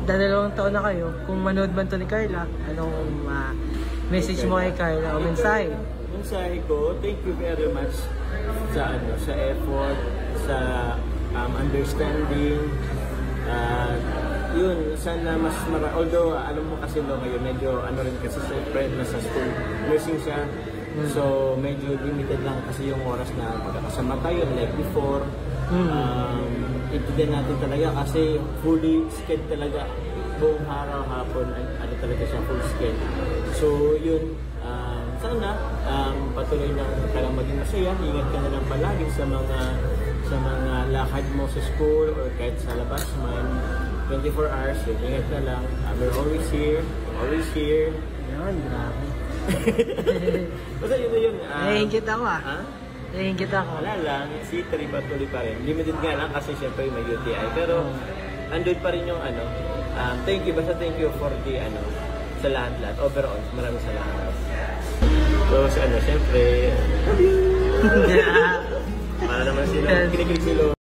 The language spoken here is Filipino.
Magdadalawang taon na kayo. Kung manood man to ni Carla, anong message mo kay Carla o mensahe? Mensahe ko, thank you very much sa sa effort, sa understanding. Yun, sana mas although alam mo kasi ngayon medyo rin kasi sa friend na sa school nursing siya. So medyo limited lang kasi yung oras na magkakasama tayo like before. Intindihan natin talaga kasi fully skilled talaga buong araw hapon talaga siya full skilled. So yun, sana patuloy lang ka lang maging masaya. Ingat ka na lang palagi sa mga lakad mo sa school or kahit sa labas man. 24 hours, ingat na lang. We're always here. Always here. Yan, grabe. Basta yun na yun. Nahihingit ako Nahihingit ako. Wala lang, si Tri patuloy pa rin. Limited nga lang kasi syempre may UTI. Pero andun pa rin yung thank you, basta thank you for the sa lahat-lahat. Overall, maraming salamat. So, syempre, love you! Para naman sila, kinikilig sila.